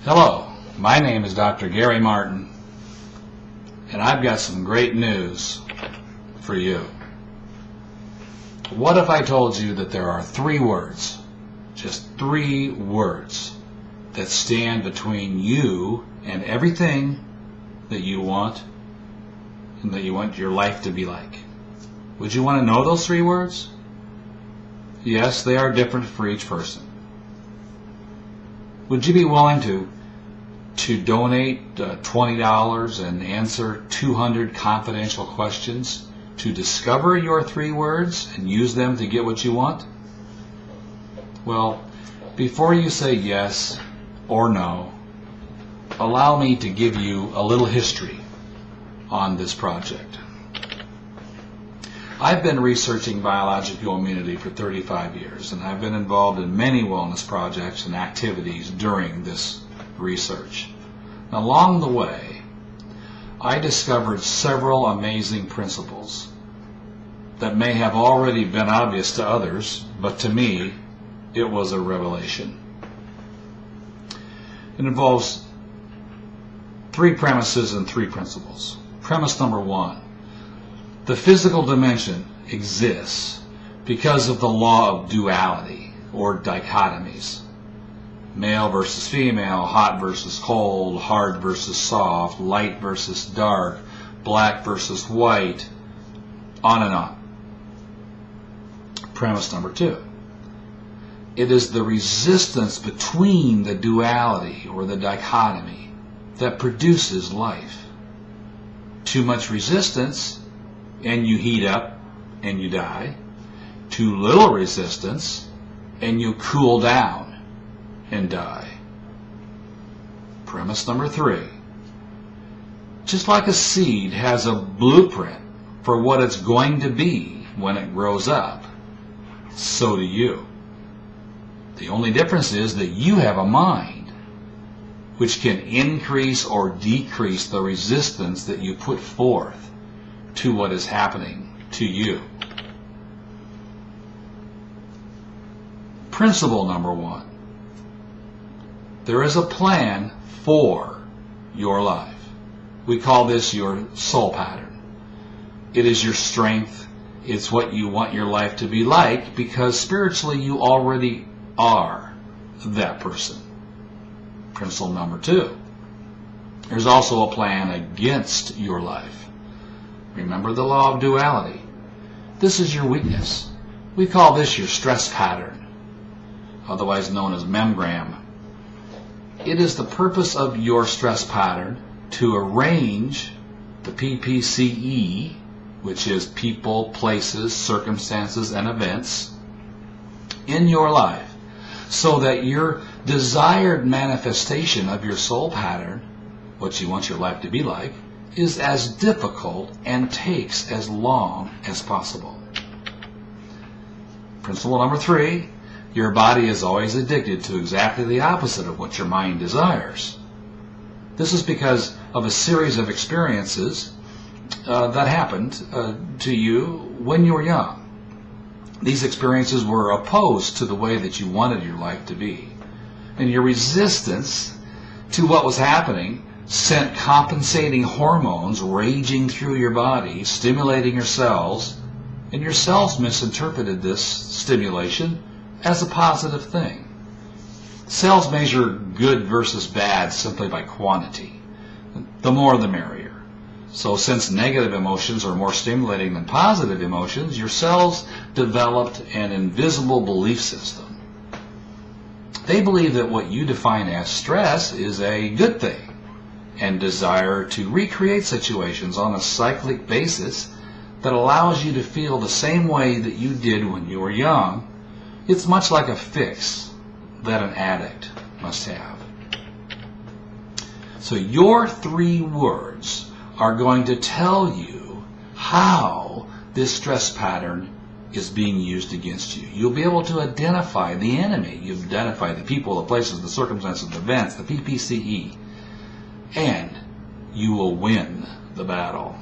Hello, my name is Dr. Gary Martin, and I've got some great news for you. What if I told you that there are 3 words, just 3 words, that stand between you and everything that you want and that you want your life to be like? Would you want to know those 3 words? Yes, they are different for each person. Would you be willing to donate $20 and answer 200 confidential questions to discover your 3 words and use them to get what you want? Well, before you say yes or no, allow me to give you a little history on this project. I've been researching biological immunity for 35 years, and I've been involved in many wellness projects and activities during this research. Along the way, I discovered several amazing principles that may have already been obvious to others, but to me, it was a revelation. It involves 3 premises and 3 principles. Premise number 1. The physical dimension exists because of the law of duality, or dichotomies. Male versus female, hot versus cold, hard versus soft, light versus dark, black versus white, on and on. Premise number 2. It is the resistance between the duality, or the dichotomy, that produces life. Too much resistance, and you heat up and you die. Too little resistance, and you cool down and die. Premise number 3. Just like a seed has a blueprint for what it's going to be when it grows up, so do you. The only difference is that you have a mind which can increase or decrease the resistance that you put forth to what is happening to you. Principle number 1. There is a plan for your life. We call this your soul pattern. It is your strength. It's what you want your life to be like, because spiritually you already are that person. Principle number 2. There's also a plan against your life. Remember the law of duality. This is your weakness. We call this your stress pattern, otherwise known as memgram. It is the purpose of your stress pattern to arrange the PPCE, which is people, places, circumstances, and events, in your life, so that your desired manifestation of your soul pattern, what you want your life to be like, is as difficult and takes as long as possible. Principle number 3. Your body is always addicted to exactly the opposite of what your mind desires. This is because of a series of experiences that happened to you when you were young. These experiences were opposed to the way that you wanted your life to be. And your resistance to what was happening sent compensating hormones raging through your body, stimulating your cells, and your cells misinterpreted this stimulation as a positive thing. Cells measure good versus bad simply by quantity. The more the merrier. So since negative emotions are more stimulating than positive emotions, your cells developed an invisible belief system. They believe that what you define as stress is a good thing, and desire to recreate situations on a cyclic basis that allows you to feel the same way that you did when you were young. It's much like a fix that an addict must have. So your 3 words are going to tell you how this stress pattern is being used against you. You'll be able to identify the enemy. You identify the people, the places, the circumstances, the events, the PPCE, and you will win the battle.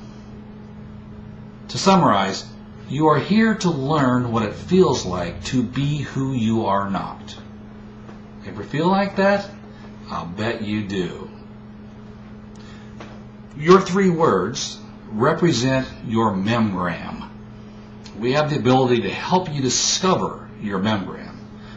To summarize, you are here to learn what it feels like to be who you are not. Ever feel like that? I'll bet you do. Your 3 words represent your memgram. We have the ability to help you discover your memgram.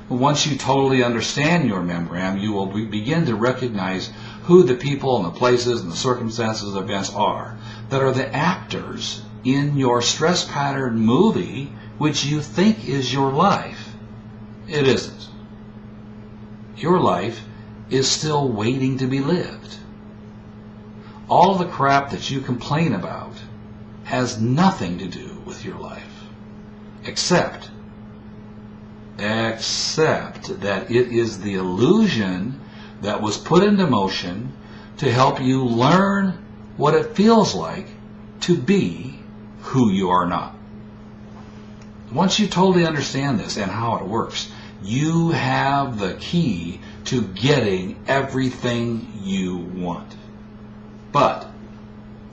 Once you totally understand your memgram, you will begin to recognize who the people and the places and the circumstances of events are that are the actors in your stress pattern movie, which you think is your life. It isn't. Your life is still waiting to be lived. All the crap that you complain about has nothing to do with your life, except that it is the illusion that was put into motion to help you learn what it feels like to be who you are not. Once you totally understand this and how it works, you have the key to getting everything you want. But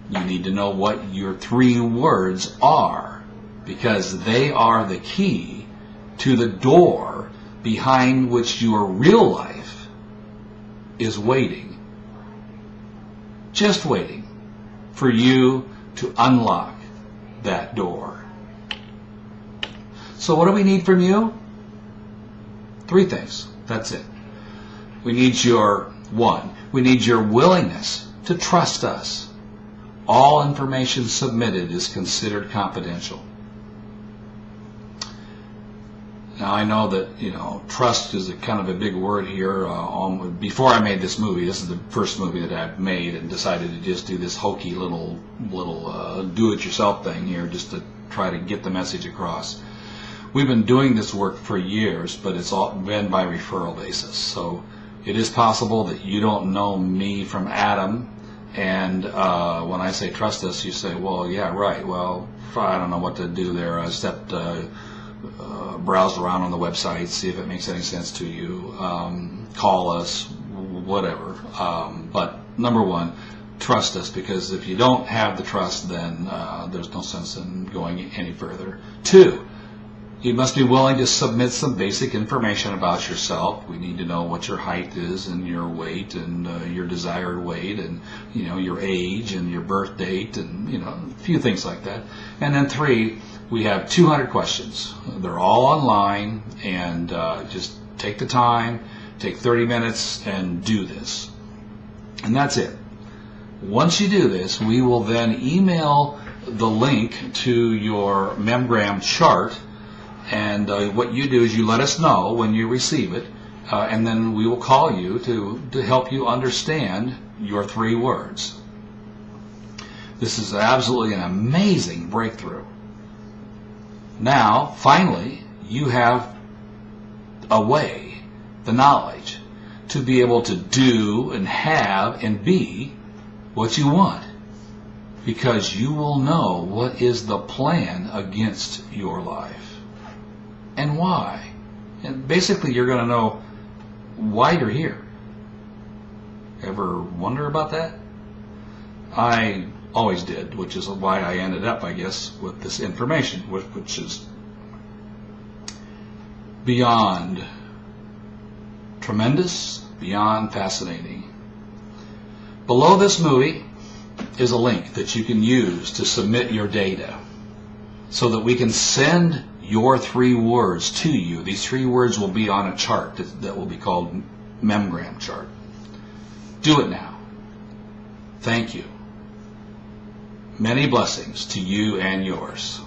you need to know what your 3 words are, because they are the key to the door behind which your real life is waiting. Just waiting for you to unlock that door. So what do we need from you? 3 things. That's it. We need your we need your willingness to trust us. All information submitted is considered confidential. Now I know that, trust is kind of a big word here. Before I made this movie, this is the first movie that I've made and decided to just do this hokey little do-it-yourself thing here just to try to get the message across. We've been doing this work for years, but it's all been by referral basis. So it is possible that you don't know me from Adam, and when I say trust us, you say, well, yeah, right. Well, I don't know what to do there except browse around on the website, see if it makes any sense to you, call us, whatever. But number 1, trust us, because if you don't have the trust, then there's no sense in going any further. 2, you must be willing to submit some basic information about yourself. We need to know what your height is and your weight and your desired weight and your age and your birth date and a few things like that. And then 3, we have 200 questions. They're all online, and just take the time, take 30 minutes and do this. And that's it. Once you do this, we will then email the link to your memgram chart. And what you do is you let us know when you receive it, and then we will call you to help you understand your 3 words. This is absolutely an amazing breakthrough. Now, finally, you have a way, the knowledge, to be able to do and have and be what you want, because you will know what is the plan against your life. And why. And basically you're going to know why you're here. Ever wonder about that? I always did, which is why I ended up, I guess, with this information, which is beyond tremendous, beyond fascinating. Below this movie is a link that you can use to submit your data so that we can send your 3 words to you. These 3 words will be on a chart that will be called Memgram chart. Do it now. Thank you. Many blessings to you and yours.